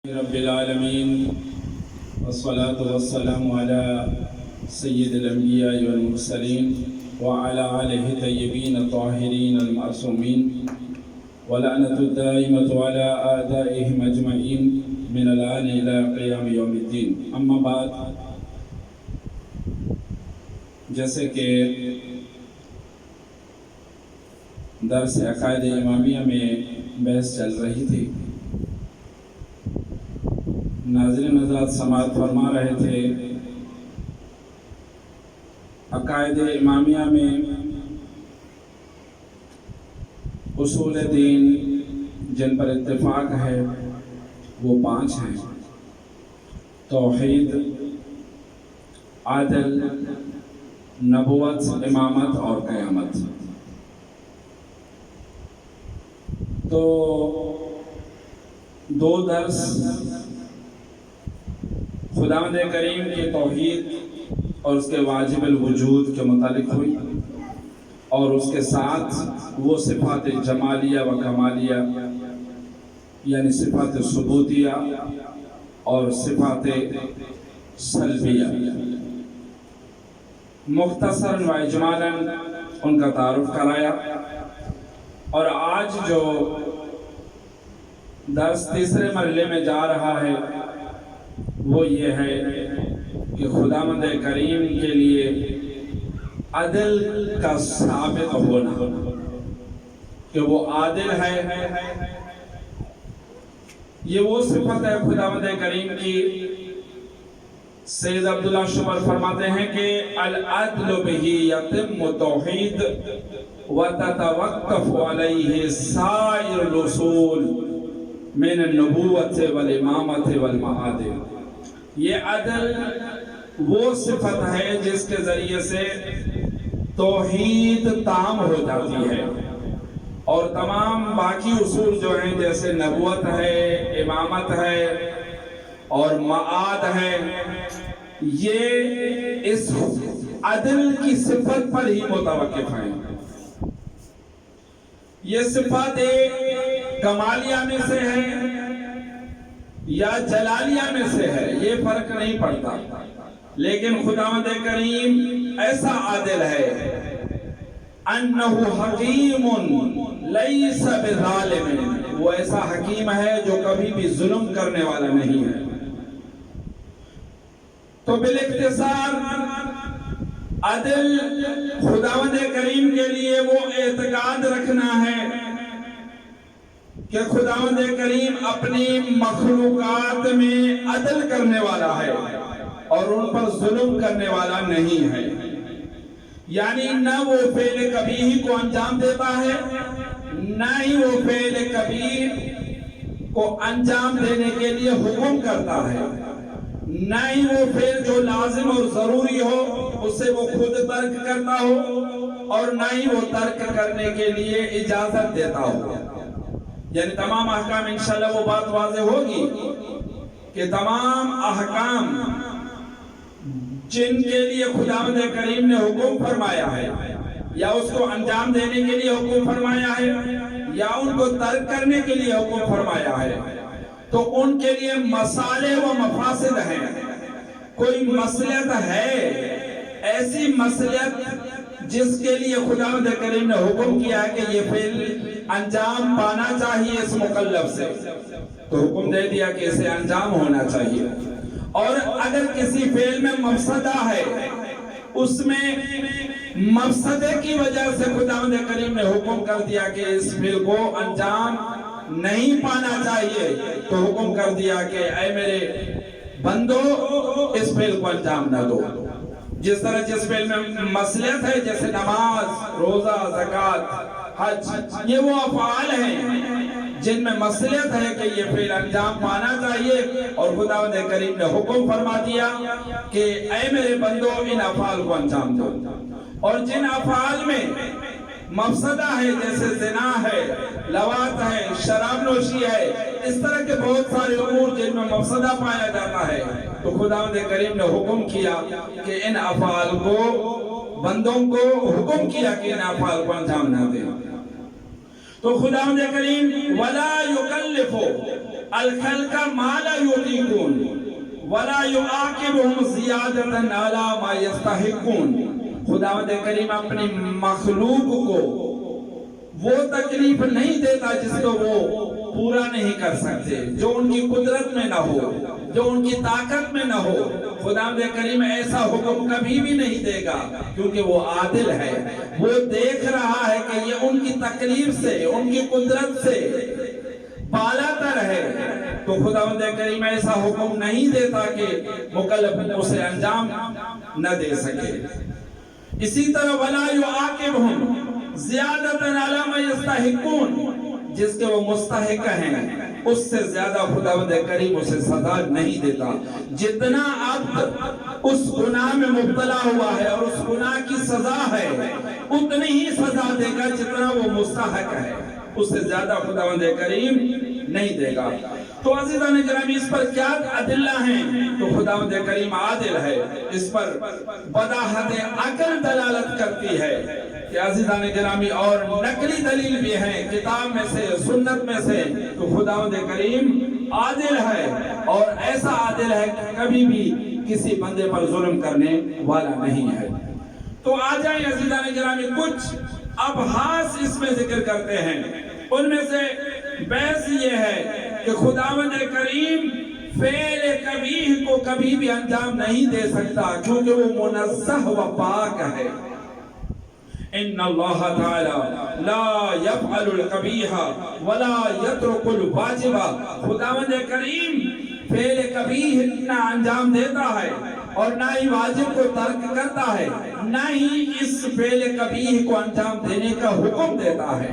رب العالمین والصلاة والسلام على سید الانبیاء والمرسلین وعلى آلہ طیبین الطاہرین المعصومین ولعنۃ الدائمۃ علی اعدائہم اجمعین من الآن الی قیام یوم الدین. اما بعد، جیسے کہ درس عقائد امامیہ میں بحث چل رہی تھی، ناظرین حضرات سماعت فرما رہے تھے، عقائد امامیہ میں اصول دین جن پر اتفاق ہے وہ 5 ہیں: توحید، عدل، نبوت، امامت اور قیامت. تو 2 درس خداوند کریم کی توحید اور اس کے واجب الوجود کے متعلق ہوئی، اور اس کے ساتھ وہ صفات جمالیہ و کمالیہ یعنی صفات ثبوتیہ اور صفات سلبیہ مختصراً و اجمالاً ان کا تعارف کرایا. اور آج جو درس تیسرے مرحلے میں جا رہا ہے وہ یہ ہے کہ خداوند کریم کے لیے عدل کا ثابت ہونا، کہ وہ عادل ہے. یہ وہ صفت ہے خداوند کریم کی. سید عبداللہ شبر فرماتے ہیں کہ العدل بہ یتم توحید وتتوقف علیہ سائر الاصول من النبوت والامامت والمعادل. یہ عدل وہ صفت ہے جس کے ذریعے سے توحید تام ہو جاتی ہے، اور تمام باقی اصول جو ہیں جیسے نبوت ہے، امامت ہے اور معاد ہے، یہ اس عدل کی صفت پر ہی متوقف ہیں. یہ صفت کمالیہ میں سے ہے یا جلالیہ میں سے ہے، یہ فرق نہیں پڑتا، لیکن خداوند کریم ایسا عادل ہے انہ حکیم لیس بظالم، وہ ایسا حکیم ہے جو کبھی بھی ظلم کرنے والا نہیں ہے. تو بالاختصار عدل خداوند کریم کے لیے وہ اعتقاد رکھنا ہے کہ خداوند کریم اپنی مخلوقات میں عدل کرنے والا ہے اور ان پر ظلم کرنے والا نہیں ہے. یعنی نہ وہ فعل کبیح کو انجام دیتا ہے، نہ ہی وہ فعل کبیح کو انجام دینے کے لیے حکم کرتا ہے، نہ ہی وہ فعل جو لازم اور ضروری ہو اسے وہ خود ترک کرتا ہو، اور نہ ہی وہ ترک کرنے کے لیے اجازت دیتا ہو. یعنی تمام احکام انشاءاللہ وہ بات واضح ہوگی کہ تمام احکام جن کے لیے خداوند کریم نے حکم فرمایا ہے، یا اس کو انجام دینے کے لیے حکم فرمایا ہے یا ان کو ترک کرنے کے لیے حکم فرمایا ہے، تو ان کے لیے مصالح و مفاسد ہیں. کوئی مصلحت ہے، ایسی مصلحت جس کے لیے خداوند کریم نے حکم کیا ہے کہ یہ فعل انجام پانا چاہیے اس مکلف سے، تو حکم دے دیا کہ اسے انجام ہونا چاہیے. اور اگر کسی فعل میں مفسدہ ہے، اس میں مفسدے کی وجہ سے خداوند کریم نے حکم کر دیا کہ اس فعل کو انجام نہیں پانا چاہیے، تو حکم کر دیا کہ اے میرے بندو اس فعل کو انجام نہ دو. جس طرح جس فعل میں مصلحت ہے جیسے نماز، روزہ، زکوٰۃ، حج، یہ وہ افعال ہیں جن میں مصلحت ہے کہ یہ فعل انجام پانا چاہیے، اور خداوند کریم نے حکم فرما دیا کہ اے میرے بندو ان افعال کو انجام دو. اور جن افعال میں مفسدہ ہے جیسے زنا ہے، لواط ہے، شراب نوشی ہے، اس طرح کے بہت سارے امور جن میں مفسدہ پایا جاتا ہے، تو خداوند کریم نے حکم کیا کہ ان افعال کو، بندوں کو حکم کیا کہ ان افعال کو انجام نہ دیں. تو خداوند کریم وَلَا يُكَلِّفُ الخلق ما لا یطیقون ولا یعاقبهم زیادۃ علی ما یستحقون. خداوند کریم اپنی مخلوق کو وہ تکلیف نہیں دیتا جس کو وہ پورا نہیں کر سکتے، جو ان کی قدرت میں نہ ہو، جو ان کی طاقت میں نہ ہو. خداوند کریم ایسا حکم کبھی بھی نہیں دے گا، کیونکہ وہ عادل ہے. وہ دیکھ رہا ہے کہ یہ ان کی تکلیف سے، ان کی قدرت سے بالا تر ہے، تو خداوند کریم ایسا حکم نہیں دیتا کہ مکلف اسے انجام نہ دے سکے. اسی طرح وَلَا يُعَاقِبْهُمْ زِيَادَةً عَلَى مَا يَسْتَحِقُّونَ، جس کے وہ مستحق ہیں اس سے زیادہ خداوند کریم اسے سزا نہیں دیتا. جتنا اب اس گناہ میں مبتلا ہوا ہے اور اس گناہ کی سزا ہے، اتنی ہی سزا دے گا جتنا وہ مستحق ہے، اس سے زیادہ خداوند کریم نہیں دے گا. تو عزیزان گرامی اس پر کیا ادلہ ہیں؟ تو خداوند کریم عادل ہے، اس پر بداحت عقل دلالت کرتی ہے کہ عزیزان گرامی، اور نقلی دلیل بھی ہیں کتاب میں سے، سنت میں سے. تو خداوند کریم عادل ہے، اور ایسا عادل ہے کہ کبھی بھی کسی بندے پر ظلم کرنے والا نہیں ہے. تو آ جائیں عزیزان گرامی، کچھ ابحاث اس میں ذکر کرتے ہیں. ان میں سے بحث یہ ہے کہ خداوند کریم فعل قبیح کو کبھی بھی انجام نہیں دے سکتا، کیونکہ وہ منزہ و پاک ہے. ان اللہ تعالی لا یفعل القبیح ولا یترک الواجب. خداوند کریم فعل قبیح نہ انجام دیتا ہے اور نہ ہی واجب کو ترک کرتا ہے، نہ ہی اس فعل قبیح کو انجام دینے کا حکم دیتا ہے،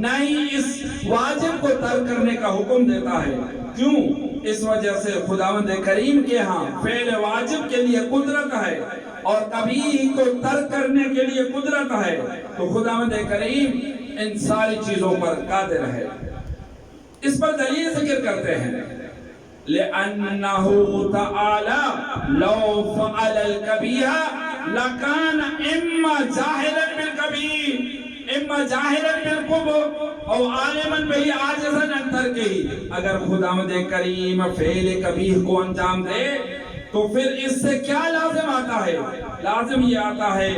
نہ ہی اس واجب کو ترک کرنے کا حکم دیتا ہے. کیوں؟ اس وجہ سے خداوند کریم کے ہاں فعل واجب کے لیے قدرت ہے اور قبیح کو ترک کرنے کے لیے قدرت ہے. تو خداوند کریم ان ساری چیزوں پر قادر ہے. اس پر دلیل ذکر کرتے ہیں لِأَنَّهُ تَعَالَى لَوْ فَعَلَ الْقَبِيحَ لَكَانَ إِمَّا جَاهِلًا بِالْقَبِيحِ اما جاہلاً بالقبح او عالماً بہی عاجزاً عن ترکہ. اگر خداوند کریم فعل قبیح کو انجام دے تو پھر اس سے کیا لازم آتا ہے؟ لازم یہ آتا ہے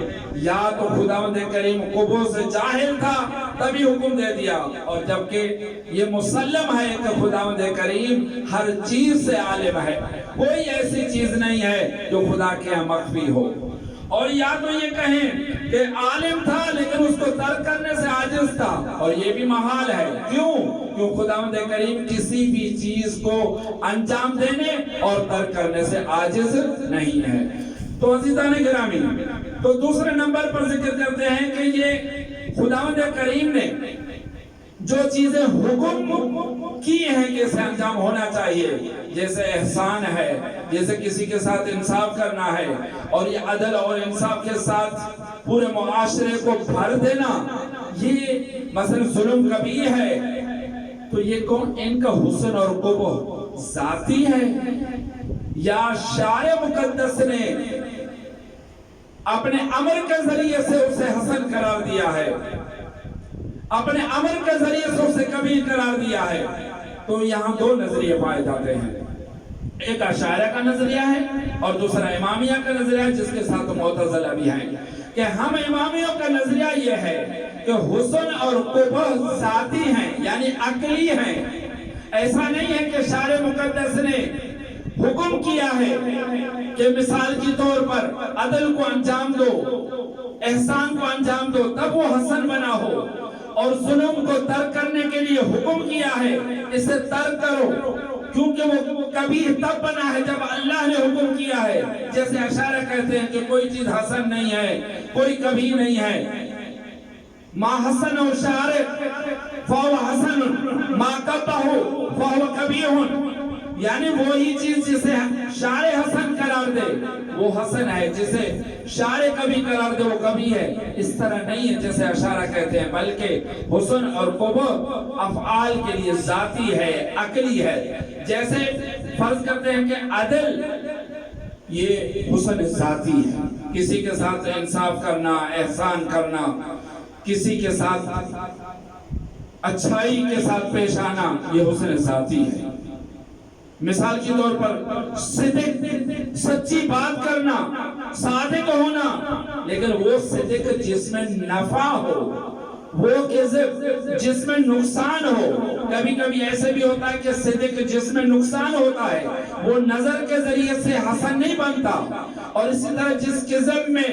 یا تو خداوند کریم قبح سے جاہل تھا تبھی حکم دے دیا، اور جبکہ یہ مسلم ہے کہ خداوند کریم ہر چیز سے عالم ہے، کوئی ایسی چیز نہیں ہے جو خدا کے یہاں مخفی ہو. اور یا تو یہ کہیں کہ عالم تھا لیکن اس کو ترک کرنے سے عاجز تھا، اور یہ بھی محال ہے. کیوں؟ کیوں خداوند کریم کسی بھی چیز کو انجام دینے اور ترک کرنے سے عاجز نہیں ہے. تو عزیزان گرامی، تو دوسرے نمبر پر ذکر کرتے ہیں کہ یہ خداوند کریم نے جو چیزیں حکم کی ہیں کہ اسے انجام ہونا چاہیے، جیسے احسان ہے، جیسے کسی کے ساتھ انصاف کرنا ہے، اور یہ عدل اور انصاف کے ساتھ پورے معاشرے کو بھر دینا، یہ مثلا ظلم قبیح ہے. تو یہ کون؟ ان کا حسن اور قبح ذاتی ہے یا شارع مقدس نے اپنے امر کے ذریعے سے اسے حسن قرار دیا ہے، اپنے امر کے ذریعے سے اسے قبیح قرار دیا ہے؟ تو یہاں دو نظریے پائے جاتے ہیں. ایک اشاعرہ کا نظریہ ہے اور دوسرا امامیہ کا نظریہ ہے، جس کے ساتھ معتزلہ بھی ہیں. کہ ہم امامیوں کا نظریہ یہ ہے کہ حسن اور قبح ذاتی ہیں، یعنی عقلی ہیں. ایسا نہیں ہے کہ شارع مقدس نے حکم کیا ہے کہ مثال کے طور پر عدل کو انجام دو، احسان کو انجام دو تب وہ حسن بنا ہو، اور ظلم کو ترک کرنے کے لیے حکم کیا ہے اسے ترک کرو کیونکہ وہ کبھی تب بنا ہے جب اللہ نے حکم کیا ہے. جیسے اشاعرہ کہتے ہیں کہ کوئی چیز حسن نہیں ہے، کوئی کبھی نہیں ہے. ما حسن و شارع فہو حسن ما قبح فہو قبیح. یعنی وہی چیز جسے شارع حسن قرار دے وہ حسن ہے، جسے شارع کبھی قرار دے وہ کبھی ہے. اس طرح نہیں ہے جیسے اشاعرہ کہتے ہیں، بلکہ حسن اور قبح افعال کے لیے ذاتی ہے، عقلی ہے. جیسے فرض کرتے ہیں کہ عدل یہ حسن ذاتی ہے، کسی کے ساتھ انصاف کرنا، احسان کرنا، کسی کے ساتھ اچھائی کے ساتھ پیش آنا، یہ حسن ذاتی ہے. مثال کے طور پر صدق، سچی بات کرنا، صادق ہونا، لیکن وہ صدق جس میں نفع ہو، وہ کذب جس میں نقصان ہو۔ کبھی کبھی ایسے بھی ہوتا ہے کہ صدق جس میں نقصان ہوتا ہے وہ نظر کے ذریعے سے حسن نہیں بنتا، اور اسی طرح جس کذب میں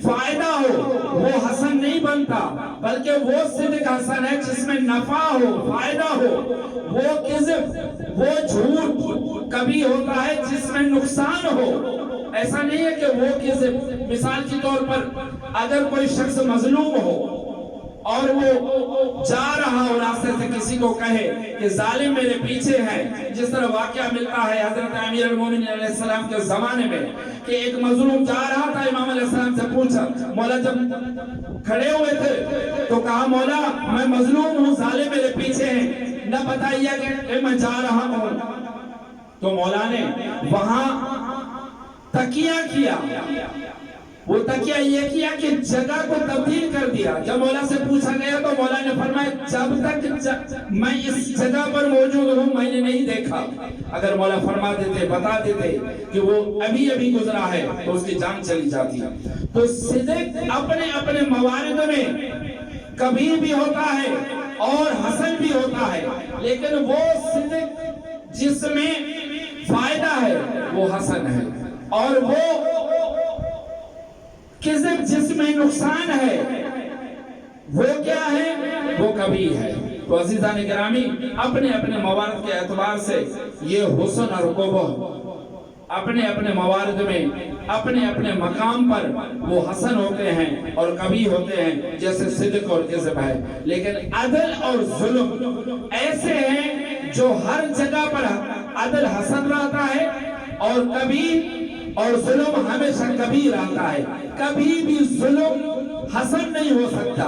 فائدہ ہو وہ حسن نہیں بنتا، بلکہ وہ صدق حسن ہے جس میں نفع ہو، فائدہ ہو۔ وہ کذب، وہ جھوٹ کبھی ہوتا ہے جس میں نقصان ہو۔ ایسا نہیں ہے کہ وہ کذب، مثال کے طور پر اگر کوئی شخص مظلوم ہو اور وہ جا رہا ہو راستے سے کسی کو کہے کہ ظالم میرے پیچھے ہے، جس طرح واقعہ ملتا ہے حضرت امیر المومنین علیہ السلام کے زمانے میں کہ ایک مظلوم جا رہا تھا، امام علیہ السلام سے پوچھا، مولا جب کھڑے ہوئے تھے تو کہا مولا میں مظلوم ہوں، ظالم میرے پیچھے ہیں، نہ بتائیے کہ میں جا رہا ہوں۔ تو مولا نے وہاں تکیہ کیا، وہ تکیہ یہ کیا کہ جگہ کو تبدیل کر دیا۔ جب مولا سے پوچھا گیا تو مولا نے فرمایا جب تک میں اس جگہ پر موجود ہوں میں نے نہیں دیکھا۔ اگر مولا فرما دیتے، بتا دیتے کہ وہ ابھی گزرا ہے تو اس کی جان چلی جاتی۔ تو صدق اپنے اپنے موارد میں کبھی بھی ہوتا ہے اور حسن بھی ہوتا ہے، لیکن وہ صدق جس میں فائدہ ہے وہ حسن ہے، اور وہ کذب جس میں نقصان ہے وہ کیا ہے؟ وہ کبھی ہے۔ تو عزیزان گرامی، اپنے اپنے موارد کے اعتبار سے یہ حسن اور قبح اپنے اپنے موارد میں اپنے اپنے مقام پر وہ حسن ہوتے ہیں اور کبھی ہوتے ہیں، جیسے صدق اور کذب ہے۔ لیکن عدل اور ظلم ایسے ہیں جو ہر جگہ پر عدل حسن رہتا ہے اور کبھی، اور ظلم ہمیشہ کبھی رہتا ہے۔ کبھی بھی ظلم حسن نہیں ہو سکتا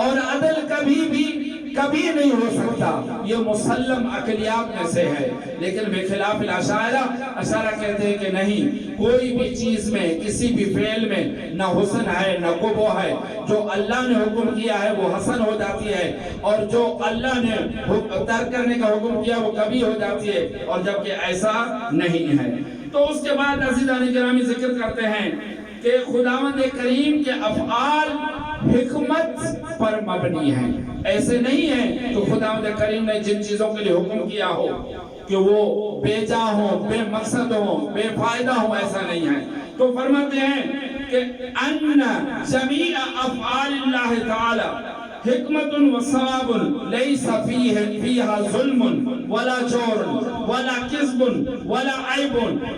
اور عدل کبھی نہیں ہو سکتا، یہ مسلم عقلیات میں سے ہے۔ لیکن بخلاف الاشاعرہ کہتے ہیں کہ نہیں، کوئی بھی چیز میں، کسی بھی فعل میں نہ حسن ہے نہ قبح ہے، جو اللہ نے حکم کیا ہے وہ حسن ہو جاتی ہے، اور جو اللہ نے ترک کرنے کا حکم کیا وہ کبھی ہو جاتی ہے، اور جبکہ ایسا نہیں ہے۔ تو اس کے بعد عزیزان گرامی ذکر کرتے ہیں کہ خداوند کریم کے افعال حکمت پر مبنی ہیں۔ ایسے نہیں ہے کہ خداوند کریم نے جن چیزوں کے لیے حکم کیا ہو کہ وہ بے جا ہوں، بے مقصد ہوں، بے فائدہ ہوں، ایسا نہیں ہے۔ تو فرماتے ہیں کہ ان جمیع افعال اللہ تعالی حکمت و ثواب لیس فیہا ظلم ولا جور ولا کذب ولا عیب،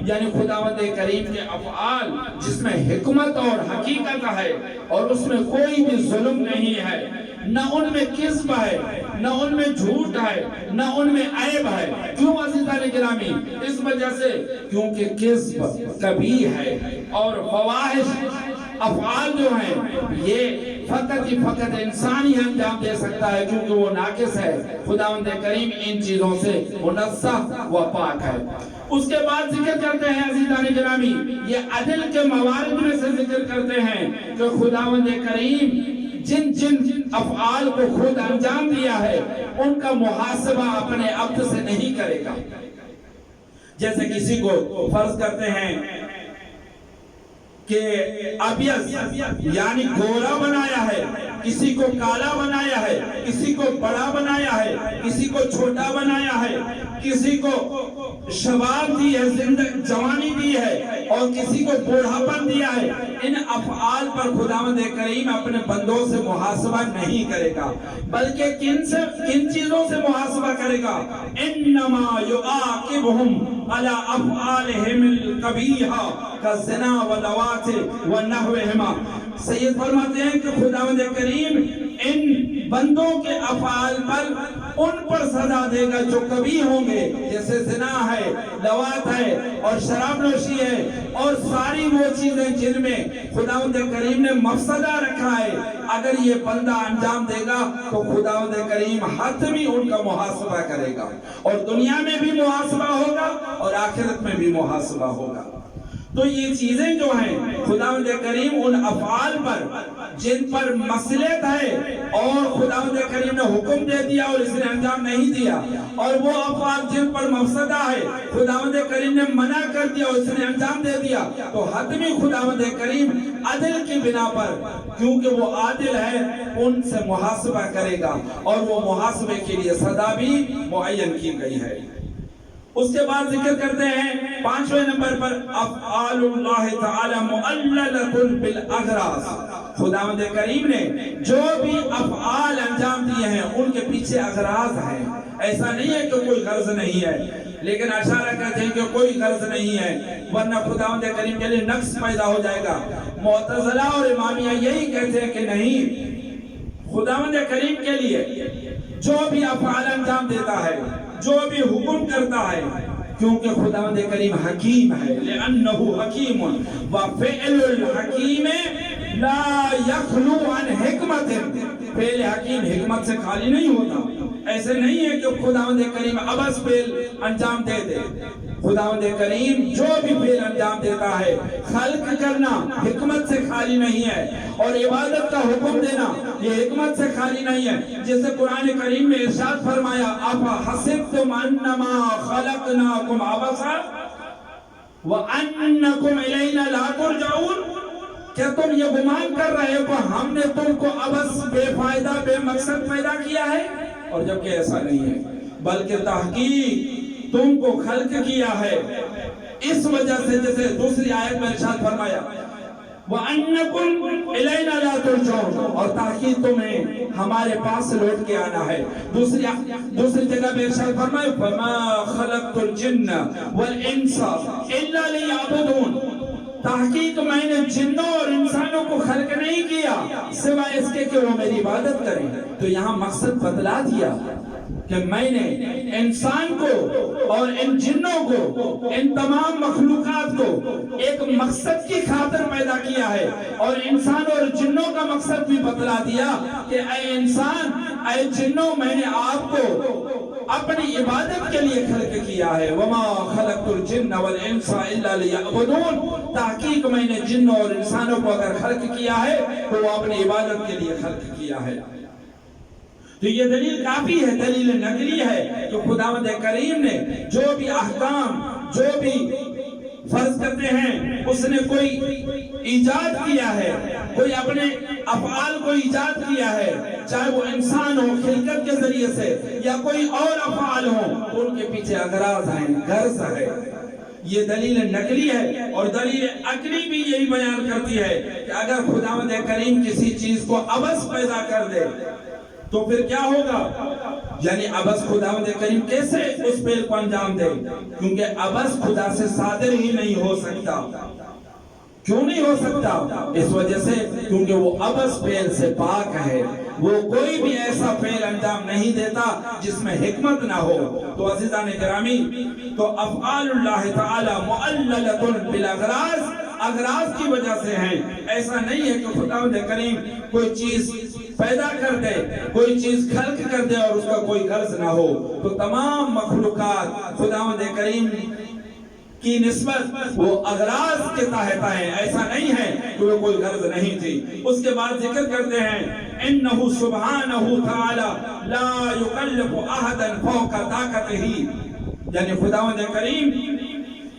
یعنی خداوند کریم کے افعال جس میں حکمت اور حقیقت ہے اور اس میں کوئی بھی ظلم نہیں ہے، نہ ان میں کذب ہے، نہ ان میں جھوٹ ہے، نہ ان میں عیب ہے۔ کیوں عزیزان گرامی؟ اس وجہ سے کیونکہ کذب کبھی ہے اور فواحش افعال جو ہیں یہ فقط انسان ہی انجام دے سکتا ہے، کیونکہ وہ ناقص ہے۔ خداوند کریم ان چیزوں سے منزہ و پاک ہے۔ اس کے بعد ذکر کرتے ہیں عزیزان گرامی، یہ عدل کے موارد میں سے ذکر کرتے ہیں کہ خداوند کریم جن افعال کو خود انجام دیا ہے ان کا محاسبہ اپنے عبد سے نہیں کرے گا۔ جیسے کسی کو فرض کرتے ہیں کہ ابیض یعنی گورا بنایا ہے، کسی کو کالا بنایا ہے، کسی کو بڑا بنایا ہے، کسی کو چھوٹا بنایا ہے، کسی کو شباب دی ہے، جوانی دی ہے، اور کسی کو بوڑھاپن دیا ہے۔ ان افعال پر خداوند کریم اپنے بندوں سے محاسبہ نہیں کرے گا، بلکہ کن چیزوں سے محاسبہ کرے گا؟ انما یعاقبہم علی افعالہم القبیحہ کالزنا واللواط ونحوہما۔ سید فرماتے ہیں کہ خداوند کریم ان بندوں کے افعال پر سزا دے گا جو کبھی ہوں گے، جیسے زنا ہے، لواط ہے اور شراب نوشی ہے، اور ساری وہ چیزیں جن میں خداوند کریم نے مفسدہ رکھا ہے، اگر یہ بندہ انجام دے گا تو خداوند کریم حتمی ان کا محاسبہ کرے گا، اور دنیا میں بھی محاسبہ ہوگا اور آخرت میں بھی محاسبہ ہوگا۔ تو یہ چیزیں جو ہیں خداوند کریم ان افعال پر جن پر مصلحت ہے اور خداوند کریم نے حکم دے دیا اور اس نے انجام نہیں دیا، اور وہ افعال جن پر مفسدہ ہے خداوند کریم نے منع کر دیا اور اس نے انجام دے دیا، تو حتمی خداوند کریم عدل کی بنا پر، کیونکہ وہ عادل ہے، ان سے محاسبہ کرے گا، اور وہ محاسبے کے لیے سزا بھی معین کی گئی ہے۔ اس کے بعد ذکر کرتے ہیں 5ویں نمبر پر افعال اللہ تعالی معللۃ بالاغراض، خداوند کریم نے جو بھی افعال انجام دیے ہیں ان کے پیچھے اغراض ہیں۔ ایسا نہیں ہے کہ کوئی غرض نہیں ہے، لیکن اشارہ کرتے ہیں کہ کوئی غرض نہیں ہے، ورنہ خداوند کریم کے لیے نقص پیدا ہو جائے گا۔ معتزلہ اور امامیہ یہی کہتے ہیں کہ نہیں، خداوند کریم کے لیے جو بھی افعال انجام دیتا ہے، جو بھی حکم کرتا ہے، کیونکہ خداوند کریم حکیم ہے، لأنہ حکیم وفعل الحکیم لا یخلو عن حکمت، فعل حکیم حکمت سے خالی نہیں ہوتا۔ ایسے نہیں ہے کہ خداوند کریم عبث فعل انجام دے دے، خداوند کریم جو بھی فعل انجام دیتا ہے خلق کرنا حکمت سے خالی نہیں ہے، اور عبادت کا حکم دینا یہ حکمت سے خالی نہیں ہے۔ جیسے قرآن کریم میں ارشاد فرمایا أَفَحَسِبْتُمْ أَنَّمَا خَلَقْنَاكُمْ عَبَثًا وَأَنَّكُمْ إِلَيْنَا لَا تُرْجَعُونَ، کیا تم یہ گمان کر رہے ہو کہ ہم نے تم کو عبث بے فائدہ بے مقصد پیدا کیا ہے؟ اور جبکہ ایسا نہیں ہے، بلکہ تحقیق تم کو خلق کیا ہے اس وجہ سے، جیسے دوسری آیت میں ارشاد فرمایا وَأَنَّكُمْ إِلَيْنَا لَا تُرْجَعُونَ، اور تحقیق تمہیں ہمارے پاس لوٹ کے آنا ہے۔ دوسری جگہ میں ارشاد فرمایا فَمَا خَلَقْتُ الْجِنَّ وَالْإِنسَ إِلَّا لِيَعْبُدُونَ، تحقیق میں نے جنوں اور انسانوں کو خلق نہیں کیا سوائے اس کے کہ وہ میری عبادت کریں۔ تو یہاں مقصد بتلا دیا کہ میں نے انسان کو اور ان جنوں کو، ان تمام مخلوقات کو ایک مقصد کی خاطر پیدا کیا ہے، اور انسان اور جنوں کا مقصد بھی بتلا دیا کہ اے انسان اے جنوں، میں نے آپ کو اپنی عبادت کے لیے خلق کیا ہے۔ وَمَا خَلَقْتُ الْجِنَّ وَالْإِنسَ إِلَّا لِيَعْبُدُونَ، تحقیق میں نے جنوں اور انسانوں کو اگر خلق کیا ہے تو وہ اپنی عبادت کے لیے خلق کیا ہے۔ تو یہ دلیل کافی ہے، دلیل نقلی ہے کہ خداوند کریم نے جو بھی احکام، جو بھی فرض کرتے ہیں، اس نے کوئی ایجاد کیا ہے، کوئی اپنے افعال کو ایجاد کیا ہے، چاہے وہ انسان ہو خلقت کے ذریعے سے یا کوئی اور افعال ہو، ان کے پیچھے اغراض ہیں، غرض ہے۔ یہ دلیل نقلی ہے، اور دلیل عقلی بھی یہی بیان کرتی ہے کہ اگر خداوند کریم کسی چیز کو عبث پیدا کر دے تو پھر کیا ہوگا؟ یعنی عبث خداوند کریم کیسے اس فعل کو انجام دے؟ کیونکہ عبث خدا سے صادر ہی نہیں ہو سکتا۔ کیوں نہیں ہو سکتا؟ اس وجہ سے کیونکہ وہ عبث فعل سے پاک ہے، وہ کوئی بھی ایسا فعل انجام نہیں دیتا جس میں حکمت نہ ہو۔ تو عزیزان گرامی، تو افعال اللہ تعالی معللۃ بالاغراض، اغراض کی وجہ سے ہیں۔ ایسا نہیں ہے کہ خداوند کریم کوئی چیز پیدا کر دے، کوئی چیز خلق کر دے اور اس کا کوئی غرض نہ ہو۔ تو تمام مخلوقات خداوند کریم کی نسبت وہ اغراض کے تحت ہیں، ایسا نہیں ہے کہ وہ کوئی غرض نہیں تھی۔ اس کے بعد ذکر کرتے ہیں انہ سبحانہ تعالی لا یکلف احدا فوق طاقتہ، یعنی خداوند کریم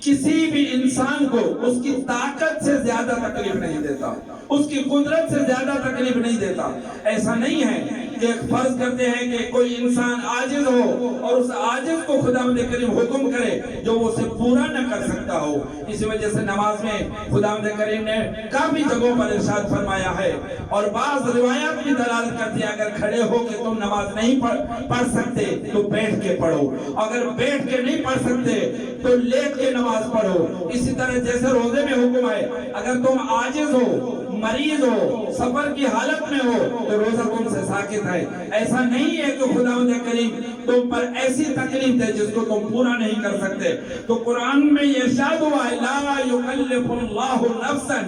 کسی بھی انسان کو اس کی طاقت سے زیادہ تکلیف نہیں دیتا، اس کی قدرت سے زیادہ تکلیف نہیں دیتا۔ ایسا نہیں ہے کہ فرض کرتے ہیں کہ کوئی انسان عاجز ہو اور اس عاجز کو خداوند کریم حکم کرے جو وہ اسے پورا نہ کر سکتا ہو۔ اسی وجہ سے نماز میں خداوند کریم نے کافی جگہوں پر ارشاد فرمایا ہے، اور بعض روایات بھی دلالت کرتی ہے اگر کھڑے ہو کے تم نماز نہیں پڑھ سکتے تو بیٹھ کے پڑھو، اگر بیٹھ کے نہیں پڑھ سکتے تو لیٹ کے نماز پڑھو۔ اسی طرح جیسے روزے میں حکم ہے اگر تم عاجز ہو، مریض ہو، سفر کی حالت میں ہو تو روزہ تم سے ساکت ہے۔ ایسا نہیں ہے کہ خداوند کریم تم پر ایسی تکلیف دے جس کو تم پورا نہیں کر سکتے۔ تو قرآن میں یہ ارشاد ہوا ہے لا یکلف اللہ نفسا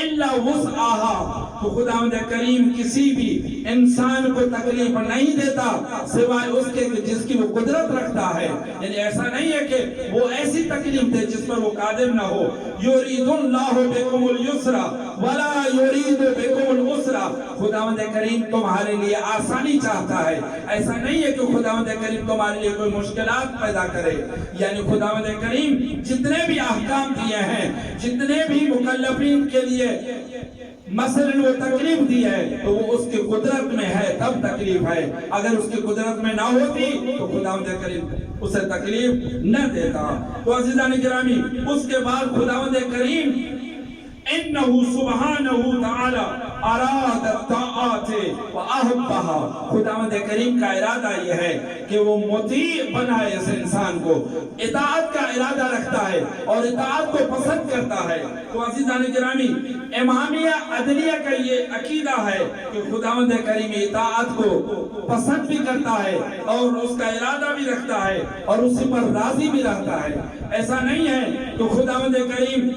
الا وسعها، تو خداوند کریم کسی بھی انسان کو تکلیف نہیں دیتا سوائے اس کے جس کی وہ قدرت رکھتا ہے۔ یعنی ایسا نہیں ہے کہ وہ ایسی تکلیف دے جس پر وہ قادر نہ ہو۔ یرید اللہ بکم اليسر ولا یرید بکم العسر، خداوند کریم تمہارے لیے آسانی چاہتا ہے، ایسا نہیں ہے کہ خداوند کریم تمہارے لیے کوئی مشکلات پیدا کرے۔ یعنی خداوند کریم جتنے بھی احکام دیے ہیں، جتنے بھی مکلفین کے لیے مثلاً وہ تکلیف دی ہے تو وہ اس کی قدرت میں ہے تب تکلیف ہے، اگر اس کی قدرت میں نہ ہوتی تو خداوند کریم اسے تکلیف نہ دیتا۔ تو عزیزان گرامی، اس کے بعد خداوند کریم انہو سبحانہ تعالی اراد الطاعات واحبها، خداوند کریم کا ارادہ یہ ہے کہ وہ مطیع بنائے اس انسان کو، اطاعت کا ارادہ رکھتا ہے اور اطاعت کو پسند کرتا ہے۔ تو عزیزان گرامی، امامیہ عدلیہ کا یہ عقیدہ ہے کہ خداوند کریم اطاعت کو پسند بھی کرتا ہے اور اس کا ارادہ بھی رکھتا ہے اور اسی پر راضی بھی رہتا ہے۔ ایسا نہیں ہے تو خداوند کریم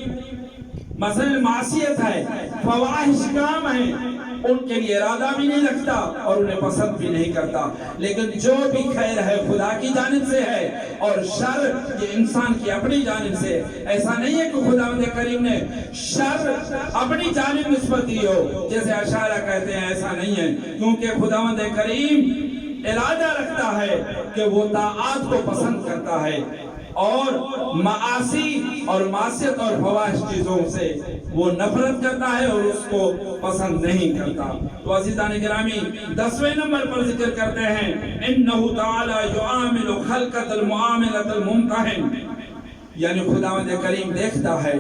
مثلا معصیت ہے، فواحش کام ہے، ان کے لیے ارادہ بھی نہیں رکھتا اور انہیں پسند بھی نہیں کرتا، لیکن جو بھی خیر ہے خدا کی جانب سے ہے اور شر یہ انسان کی اپنی جانب سے ہے۔ ایسا نہیں ہے کہ خداوند کریم نے شر اپنی جانب نسبت دی ہو جیسے اشاعرہ کہتے ہیں، ایسا نہیں ہے، کیونکہ خداوند کریم ارادہ رکھتا ہے کہ وہ طاعات کو پسند کرتا ہے اور معاصی اور معصیت اور فواحش چیزوں سے وہ نفرت کرتا ہے اور اس کو پسند نہیں کرتا۔ تو عزیزان گرامی، 10ویں نمبر پر ذکر کرتے ہیں انہو تعالی یعامل خلقت المعاملت الممتحن، یعنی خداوند کریم دیکھتا ہے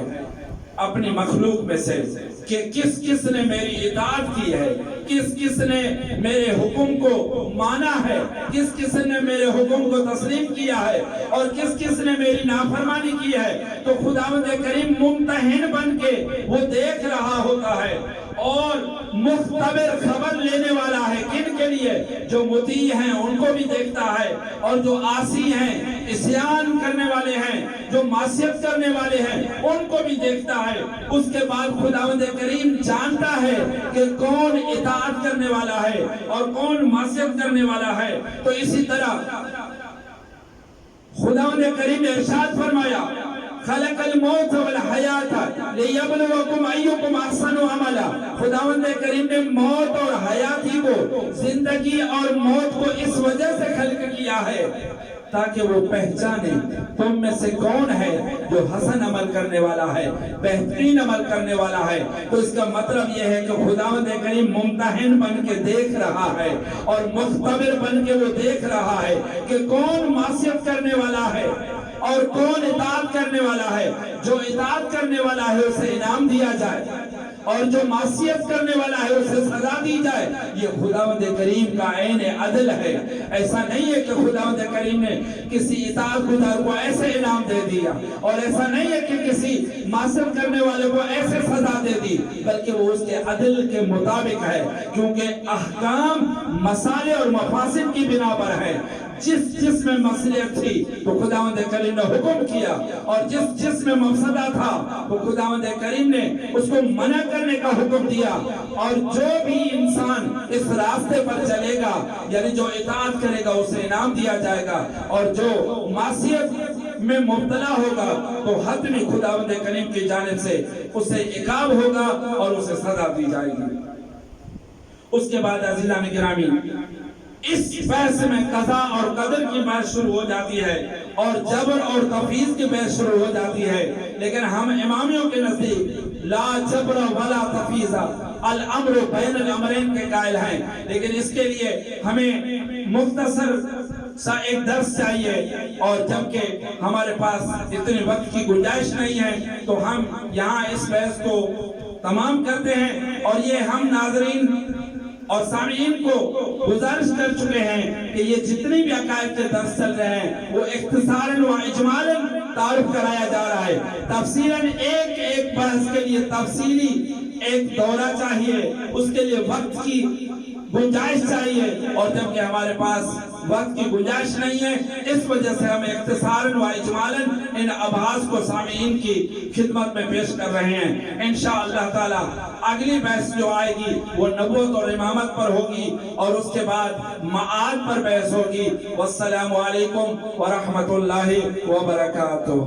اپنی مخلوق میں سے کہ کس کس نے میری اطاعت کی ہے، کس کس نے میرے حکم کو مانا ہے، کس کس نے میرے حکم کو تسلیم کیا ہے اور کس کس نے میری نافرمانی کی ہے۔ تو خداوند کریم ممتحن بن کے وہ دیکھ رہا ہوتا ہے اور مختبر خبر لینے والا ہے، کن کے لیے؟ جو مطیع ہیں ان کو بھی دیکھتا ہے اور جو عاصی ہیں، عصیان کرنے والے ہیں، جو معصیت کرنے والے ہیں ان کو بھی دیکھتا ہے۔ اس کے بعد خداوند کریم جانتا ہے کہ کون اطاعت کرنے والا ہے اور کون معصیت کرنے والا ہے۔ تو اسی طرح خداوند کریم نے ارشاد فرمایا خلق الموت والحیات لیبلوکم ایکم احسن عملا، خداوند کریم نے موت اور حیاتی کو، زندگی اور موت کو اس وجہ سے خلق کیا ہے تاکہ وہ پہچانے تم میں سے کون ہے جو حسن عمل کرنے والا ہے، بہترین عمل کرنے والا ہے۔ تو اس کا مطلب یہ ہے کہ خداوند کریم ممتحن بن کے دیکھ رہا ہے اور مختبر بن کے وہ دیکھ رہا ہے کہ کون معصیت کرنے والا ہے اور کون اطاعت کرنے والا ہے۔ جو اطاعت کرنے والا ہے اسے انعام دیا جائے اور جو معصیت کرنے والا ہے اسے سزا دی جائے۔ یہ خداوند کریم کا عین عدل ہے۔ ایسا نہیں ہے کہ خداوند کریم نے کسی اطاعت گزار کو ایسے انعام دے دیا اور ایسا نہیں ہے کہ کسی معصیت کرنے والے کو ایسے سزا دے دی، بلکہ وہ اس کے عدل کے مطابق ہے، کیونکہ احکام مصالح اور مفاسد کی بنا پر ہے۔ جس میں مصلحت تھی تو خداوند کریم نے حکم کیا اور جس میں مفسدہ تھا وہ خداوند کریم نے اس کو منع کرنے کا حکم دیا۔ اور جو بھی انسان اس راستے پر چلے گا، یعنی جو اطاعت کرے گا اسے انعام دیا جائے گا، اور جو معصیت میں مبتلا ہوگا تو حتمی خداوند کریم کی جانب سے اسے عقاب ہوگا اور اسے سزا دی جائے گی۔ اس کے بعد عزیزان گرامی، اس بحث میں قضا اور قدر کی بحث شروع ہو جاتی ہے اور جبر اور تفویض کی بحث شروع ہو جاتی ہے، لیکن ہم امامیوں کے نزدیک لا جبر ولا تفویض، الامر بین الامرین کے قائل ہیں، لیکن اس کے لیے ہمیں مختصر سا ایک درس چاہیے، اور جبکہ ہمارے پاس اتنے وقت کی گنجائش نہیں ہے تو ہم یہاں اس بحث کو تمام کرتے ہیں۔ اور یہ ہم ناظرین اور سامعین کو گزارش کر چکے ہیں کہ یہ جتنی بھی عقائد کے درس چل رہے ہیں وہ اختصاراً و اجمالاً تعارف کرایا جا رہا ہے، تفصیلاً ایک ایک بحث کے لیے تفصیلی ایک دورہ چاہیے، اس کے لیے وقت کی گنجائش چاہیے، اور جبکہ ہمارے پاس وقت کی گنجائش نہیں ہے، اس وجہ سے ہم اختصاراً و اجمالاً ان ابحاث کو سامعین کی خدمت میں پیش کر رہے ہیں۔ انشاءاللہ تعالی اگلی بحث جو آئے گی وہ نبوت اور امامت پر ہوگی، اور اس کے بعد معاد پر بحث ہوگی۔ والسلام علیکم ورحمۃ اللہ وبرکاتہ۔